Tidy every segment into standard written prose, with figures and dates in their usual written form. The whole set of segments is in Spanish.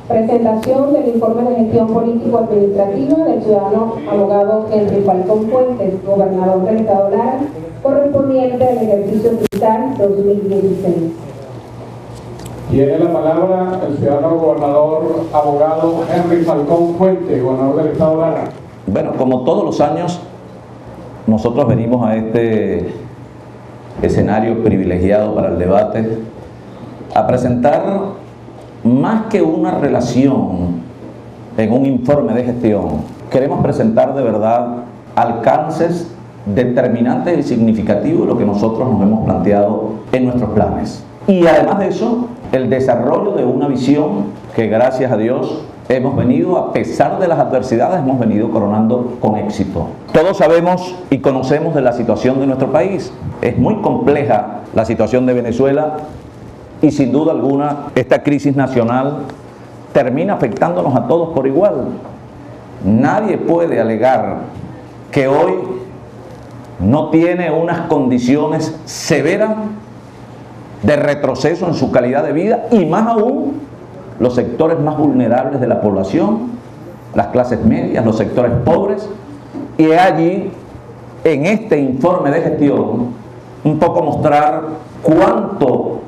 Presentación del informe de gestión político-administrativa del ciudadano abogado Henry Falcón Fuentes, gobernador del Estado Lara, correspondiente al ejercicio fiscal 2016. Tiene la palabra el ciudadano gobernador abogado Henry Falcón Fuentes, gobernador del Estado Lara. Bueno, como todos los años, nosotros venimos a este escenario privilegiado para el debate a presentar más que una relación en un informe de gestión. Queremos presentar de verdad alcances determinantes y significativos de lo que nosotros nos hemos planteado en nuestros planes. Y además de eso, el desarrollo de una visión que, gracias a Dios, hemos venido, a pesar de las adversidades, hemos venido coronando con éxito. Todos sabemos y conocemos de la situación de nuestro país. Es muy compleja la situación de Venezuela y sin duda alguna esta crisis nacional termina afectándonos a todos por igual. Nadie puede alegar que hoy no tiene unas condiciones severas de retroceso en su calidad de vida, y más aún los sectores más vulnerables de la población, las clases medias, los sectores pobres. Y allí, en este informe de gestión, un poco mostrar cuánto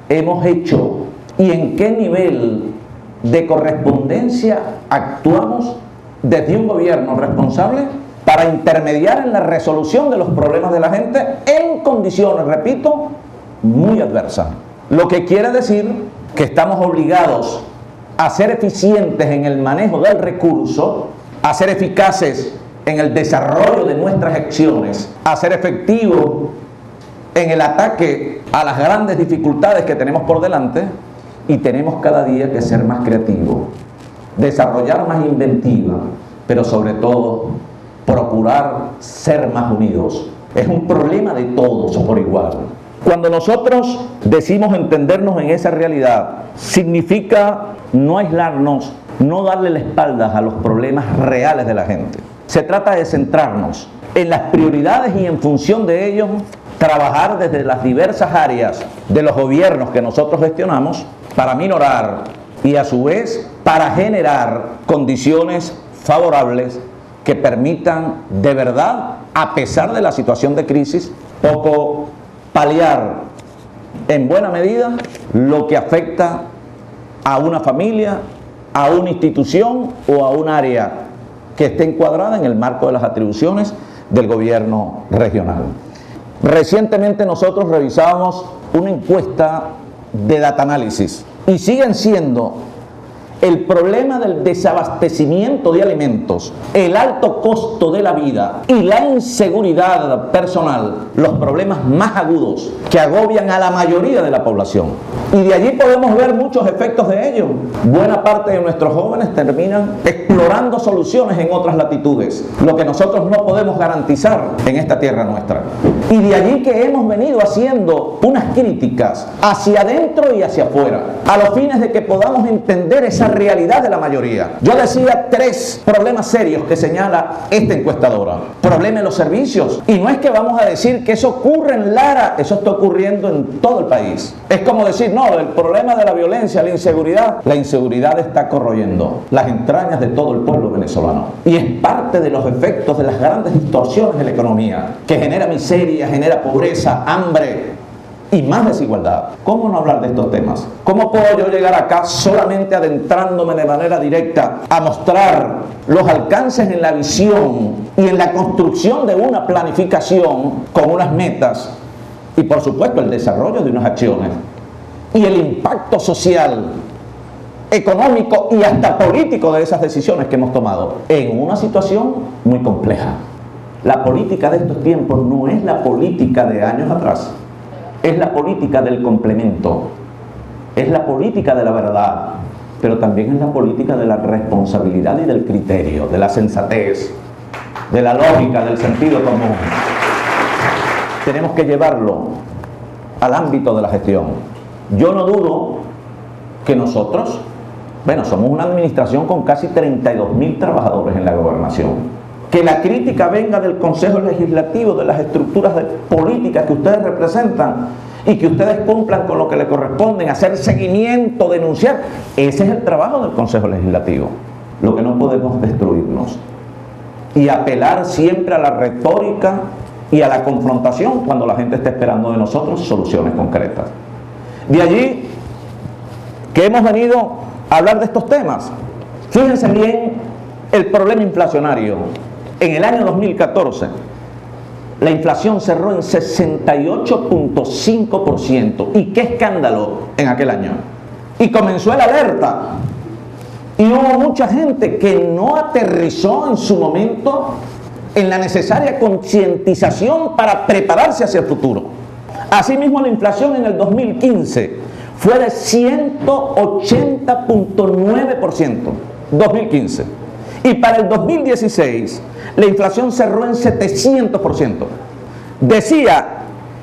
hemos hecho y en qué nivel de correspondencia actuamos desde un gobierno responsable para intermediar en la resolución de los problemas de la gente en condiciones, repito, muy adversas. Lo que quiere decir que estamos obligados a ser eficientes en el manejo del recurso, a ser eficaces en el desarrollo de nuestras acciones, a ser efectivos en el ataque a las grandes dificultades que tenemos por delante, y tenemos cada día que ser más creativos, desarrollar más inventiva, pero sobre todo procurar ser más unidos. Es un problema de todos por igual. Cuando nosotros decimos entendernos en esa realidad, significa no aislarnos, no darle la espalda a los problemas reales de la gente. Se trata de centrarnos en las prioridades y en función de ellos trabajar desde las diversas áreas de los gobiernos que nosotros gestionamos para minorar y a su vez para generar condiciones favorables que permitan de verdad, a pesar de la situación de crisis, poco paliar en buena medida lo que afecta a una familia, a una institución o a un área que esté encuadrada en el marco de las atribuciones del gobierno regional. Recientemente nosotros revisábamos una encuesta de data análisis y siguen siendo el problema del desabastecimiento de alimentos, el alto costo de la vida y la inseguridad personal los problemas más agudos que agobian a la mayoría de la población. Y de allí podemos ver muchos efectos de ello. Buena parte de nuestros jóvenes terminan explorando soluciones en otras latitudes, lo que nosotros no podemos garantizar en esta tierra nuestra. Y de allí que hemos venido haciendo unas críticas hacia adentro y hacia afuera, a los fines de que podamos entender esa realidad de la mayoría. Yo decía 3 problemas serios que señala esta encuestadora. Problema en los servicios. Y no es que vamos a decir que eso ocurre en Lara, eso está ocurriendo en todo el país. Es como decir, no, el problema de la violencia, la inseguridad está corroyendo las entrañas de todo el pueblo venezolano. Y es parte de los efectos de las grandes distorsiones de la economía, que genera miseria, genera pobreza, hambre y más desigualdad. ¿Cómo no hablar de estos temas? ¿Cómo puedo yo llegar acá solamente adentrándome de manera directa a mostrar los alcances en la visión y en la construcción de una planificación con unas metas y por supuesto el desarrollo de unas acciones y el impacto social, económico y hasta político de esas decisiones que hemos tomado en una situación muy compleja? La política de estos tiempos no es la política de años atrás. Es la política del complemento, es la política de la verdad, pero también es la política de la responsabilidad y del criterio, de la sensatez, de la lógica, del sentido común. Tenemos que llevarlo al ámbito de la gestión. Yo no dudo que nosotros, somos una administración con casi 32.000 trabajadores en la gobernación. Que la crítica venga del Consejo Legislativo, de las estructuras políticas que ustedes representan, y que ustedes cumplan con lo que les corresponde, hacer seguimiento, denunciar. Ese es el trabajo del Consejo Legislativo. Lo que no podemos destruirnos y apelar siempre a la retórica y a la confrontación cuando la gente está esperando de nosotros soluciones concretas. De allí que hemos venido a hablar de estos temas. Fíjense bien el problema inflacionario. En el año 2014, la inflación cerró en 68.5%. ¿Y qué escándalo en aquel año? Y comenzó el alerta. Y hubo mucha gente que no aterrizó en su momento en la necesaria concientización para prepararse hacia el futuro. Asimismo, la inflación en el 2015 fue de 180.9%. 2015. Y para el 2016, la inflación cerró en 700%. Decía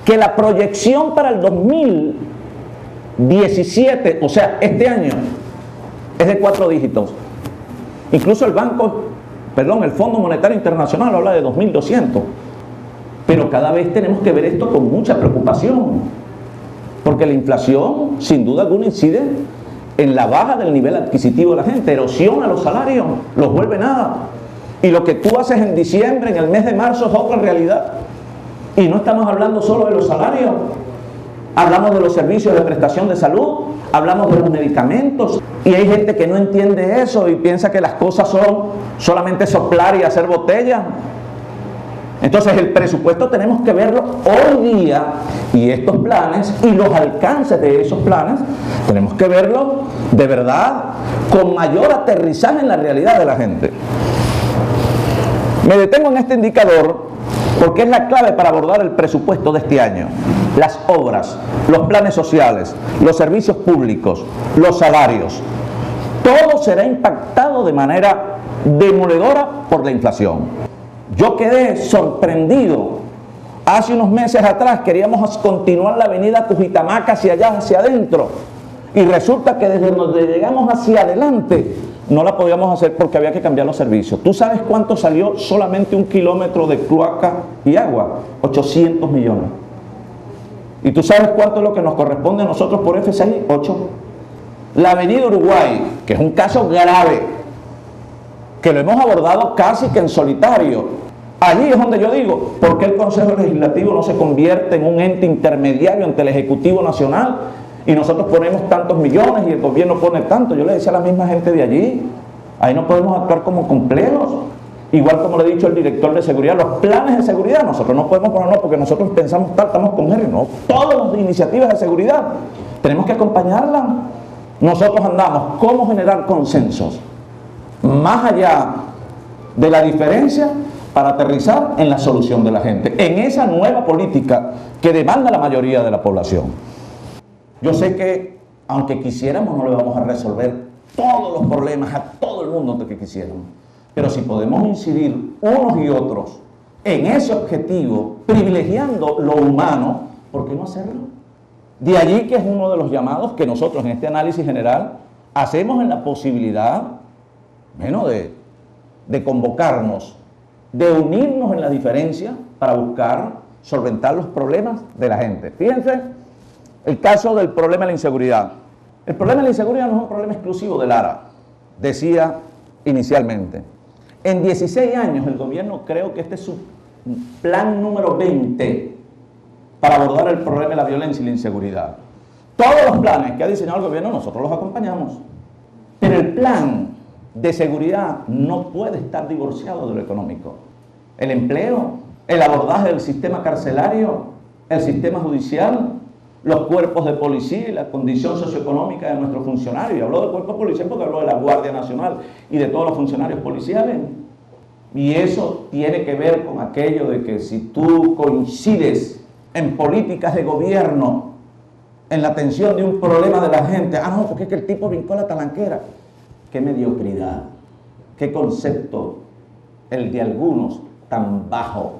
que la proyección para el 2017, o sea, este año, es de 4 dígitos. Incluso el Fondo Monetario Internacional habla de 2.200. Pero cada vez tenemos que ver esto con mucha preocupación, porque la inflación, sin duda alguna, incide en la baja del nivel adquisitivo de la gente, erosiona los salarios, los vuelve nada. Y lo que tú haces en diciembre, en el mes de marzo, es otra realidad. Y no estamos hablando solo de los salarios, hablamos de los servicios de prestación de salud, hablamos de los medicamentos. Y hay gente que no entiende eso y piensa que las cosas son solamente soplar y hacer botella. Entonces el presupuesto tenemos que verlo hoy día, y estos planes y los alcances de esos planes tenemos que verlo de verdad con mayor aterrizaje en la realidad de la gente. Me detengo en este indicador porque es la clave para abordar el presupuesto de este año. Las obras, los planes sociales, los servicios públicos, los salarios, todo será impactado de manera demoledora por la inflación. Yo quedé sorprendido. Hace unos meses atrás queríamos continuar la avenida Cujitamaca hacia allá, hacia adentro. Y resulta que desde donde llegamos hacia adelante no la podíamos hacer porque había que cambiar los servicios. ¿Tú sabes cuánto salió solamente 1 kilómetro de cloaca y agua? 800 millones. ¿Y tú sabes cuánto es lo que nos corresponde a nosotros por FCI? 8. La avenida Uruguay, que es un caso grave, que lo hemos abordado casi que en solitario. Allí es donde yo digo, ¿por qué el Consejo Legislativo no se convierte en un ente intermediario ante el Ejecutivo Nacional y nosotros ponemos tantos millones y el gobierno pone tanto? Yo le decía a la misma gente de allí, ahí no podemos actuar como complejos. Igual como le he dicho al director de seguridad, los planes de seguridad, nosotros no podemos ponernos porque nosotros pensamos tal, estamos con él, no, todas las iniciativas de seguridad tenemos que acompañarlas. Nosotros andamos cómo generar consensos más allá de la diferencia para aterrizar en la solución de la gente, en esa nueva política que demanda la mayoría de la población. Yo sé que, aunque quisiéramos, no le vamos a resolver todos los problemas a todo el mundo que quisiéramos, pero si podemos incidir unos y otros en ese objetivo, privilegiando lo humano, ¿por qué no hacerlo? De allí que es uno de los llamados que nosotros en este análisis general hacemos en la posibilidad, bueno, de convocarnos, de unirnos en la diferencia para buscar solventar los problemas de la gente. Fíjense el caso del problema de la inseguridad. El problema de la inseguridad no es un problema exclusivo de Lara, decía inicialmente. En 16 años el gobierno, creo que este es su plan número 20 para abordar el problema de la violencia y la inseguridad. Todos los planes que ha diseñado el gobierno nosotros los acompañamos, pero el plan de seguridad no puede estar divorciado de lo económico. El empleo, el abordaje del sistema carcelario, el sistema judicial, los cuerpos de policía y la condición socioeconómica de nuestros funcionarios. Y hablo del cuerpo de policía porque hablo de la Guardia Nacional y de todos los funcionarios policiales. Y eso tiene que ver con aquello de que si tú coincides en políticas de gobierno, en la atención de un problema de la gente, no, porque es que el tipo brincó la talanquera. ¡Qué mediocridad! ¡Qué concepto el de algunos tan bajo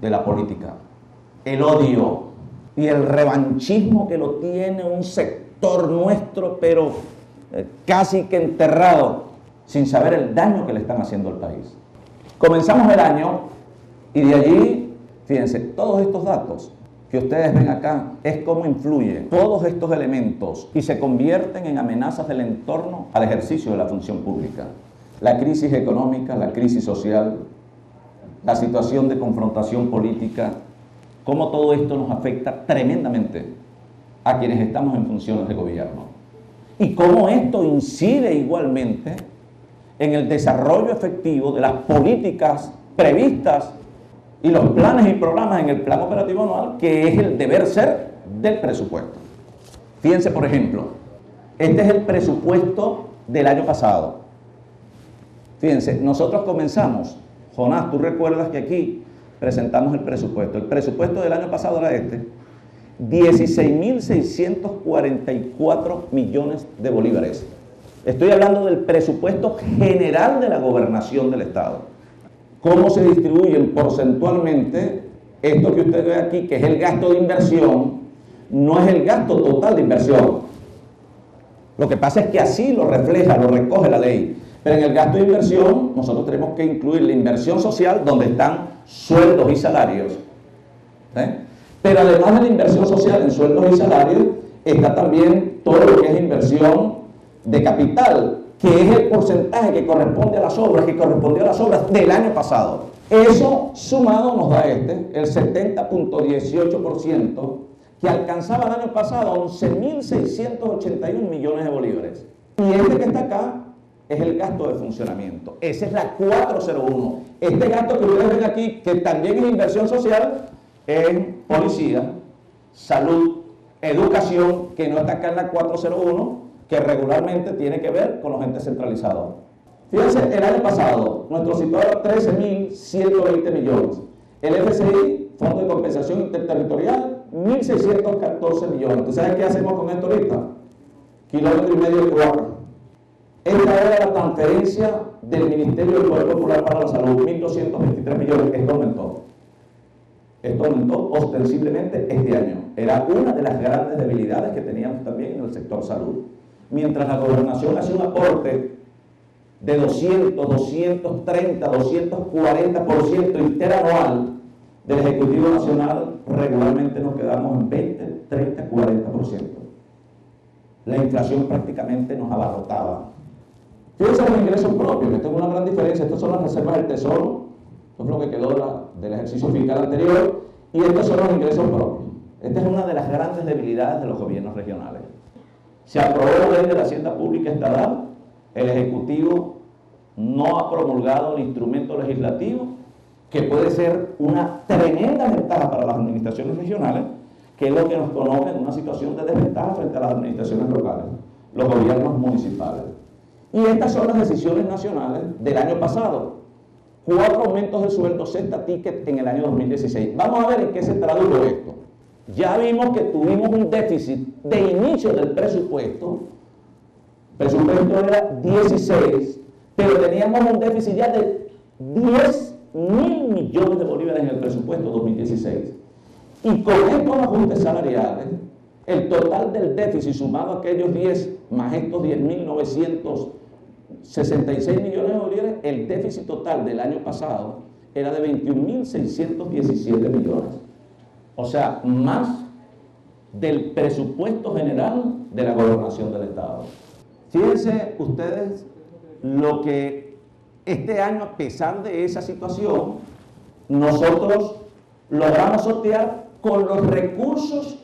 de la política! El odio y el revanchismo que lo tiene un sector nuestro, pero casi que enterrado, sin saber el daño que le están haciendo al país. Comenzamos el año y de allí, fíjense, todos estos datos que ustedes ven acá es cómo influyen todos estos elementos y se convierten en amenazas del entorno al ejercicio de la función pública. La crisis económica, la crisis social, la situación de confrontación política, cómo todo esto nos afecta tremendamente a quienes estamos en funciones de gobierno. Y cómo esto incide igualmente en el desarrollo efectivo de las políticas previstas y los planes y programas en el plan operativo anual, que es el deber ser del presupuesto. Fíjense, por ejemplo, este es el presupuesto del año pasado. Fíjense, nosotros comenzamos, Jonás, tú recuerdas que aquí presentamos el presupuesto. El presupuesto del año pasado era este, 16.644 millones de bolívares. Estoy hablando del presupuesto general de la gobernación del Estado. ¿Cómo se distribuyen porcentualmente esto que usted ve aquí, que es el gasto de inversión? No es el gasto total de inversión. Lo que pasa es que así lo refleja, lo recoge la ley. Pero en el gasto de inversión nosotros tenemos que incluir la inversión social, donde están sueldos y salarios. Pero además de la inversión social en sueldos y salarios, está también todo lo que es inversión de capital, que es el porcentaje que corresponde a las obras, que correspondió a las obras del año pasado. Eso sumado nos da el 70.18%, que alcanzaba el año pasado 11.681 millones de bolívares. Y este que está acá es el gasto de funcionamiento. Esa es la 401. Este gasto que ustedes ven aquí, que también es inversión social, es policía, salud, educación, que no está acá en la 401, que regularmente tiene que ver con los entes centralizados. Fíjense, el año pasado, nuestro situado era 13.120 millones. El FCI, Fondo de Compensación Interterritorial, 1.614 millones. ¿Tú sabes qué hacemos con esto ahorita? Kilómetro y medio de cuadro. Esta era la transferencia del Ministerio del Poder Popular para la Salud, 1.223 millones. Esto aumentó ostensiblemente este año. Era una de las grandes debilidades que teníamos también en el sector salud. Mientras la gobernación hace un aporte de 200, 230, 240% interanual del Ejecutivo Nacional, regularmente nos quedamos en 20, 30, 40%. La inflación prácticamente nos abarrotaba. Fíjense los ingresos propios, que esto es una gran diferencia. Estas son las reservas del Tesoro, esto es lo que quedó del ejercicio fiscal anterior, y estos son los ingresos propios. Esta es una de las grandes debilidades de los gobiernos regionales. Se aprobó la ley de la Hacienda Pública Estatal, el Ejecutivo no ha promulgado un instrumento legislativo que puede ser una tremenda ventaja para las administraciones regionales, que es lo que nos coloca en una situación de desventaja frente a las administraciones locales, los gobiernos municipales. Y estas son las decisiones nacionales del año pasado. 4 aumentos de sueldo, sexta ticket en el año 2016. Vamos a ver en qué se tradujo esto. Ya vimos que tuvimos un déficit de inicio del presupuesto. El presupuesto era 16, pero teníamos un déficit ya de 10.000 millones de bolívares en el presupuesto 2016. Y con estos ajustes salariales, el total del déficit sumado a aquellos 10 más estos 10.966 millones de bolívares, el déficit total del año pasado era de 21.617 millones. O sea, más del presupuesto general de la gobernación del Estado. Fíjense ustedes lo que este año, a pesar de esa situación, nosotros logramos sortear con los recursos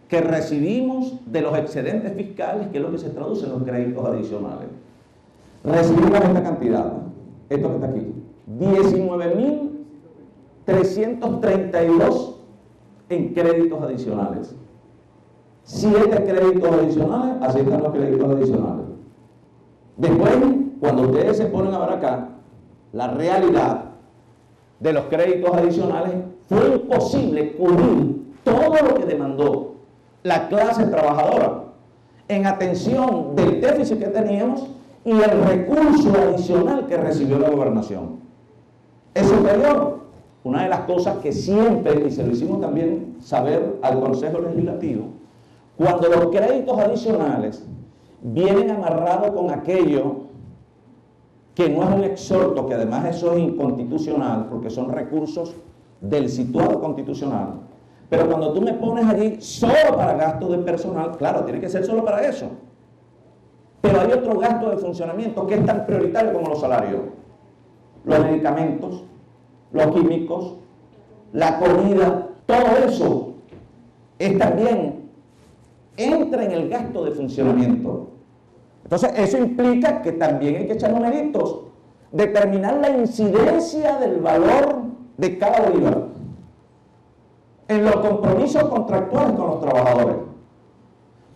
que recibimos de los excedentes fiscales, que es lo que se traduce en los créditos adicionales. Recibimos esta cantidad, esto que está aquí, 19.332 en créditos adicionales. 7 créditos adicionales, así están los créditos adicionales. Después, cuando ustedes se ponen a ver acá, la realidad de los créditos adicionales, fue imposible cubrir todo lo que demandó la clase trabajadora en atención del déficit que teníamos y el recurso adicional que recibió la gobernación. Es superior. Una de las cosas que siempre, y se lo hicimos también saber al Consejo Legislativo, cuando los créditos adicionales vienen amarrados con aquello que no es un exhorto, que además eso es inconstitucional, porque son recursos del situado constitucional, Pero cuando tú me pones allí solo para gastos de personal, claro, tiene que ser solo para eso. Pero hay otro gasto de funcionamiento que es tan prioritario como los salarios. Los medicamentos, los químicos, la comida, todo eso también entra en el gasto de funcionamiento. Entonces, eso implica que también hay que echar numeritos, determinar la incidencia del valor de cada bolívar en los compromisos contractuales con los trabajadores.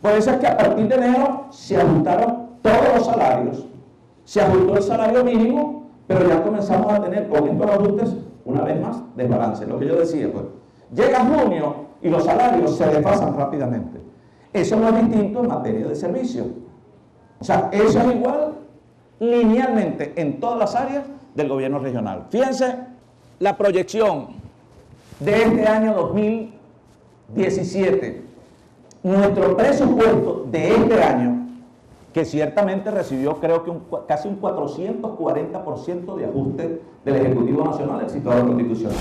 Por eso es que a partir de enero se ajustaron todos los salarios, se ajustó el salario mínimo, pero ya comenzamos a tener con estos ajustes, una vez más, desbalance. Lo que yo decía, pues, llega junio y los salarios se desfasan rápidamente. Eso no es distinto en materia de servicios. O sea, eso es igual linealmente en todas las áreas del gobierno regional. Fíjense la proyección de este año 2017. Nuestro presupuesto de este año, que ciertamente recibió creo que casi un 440% de ajuste del Ejecutivo Nacional, el situado constitucional.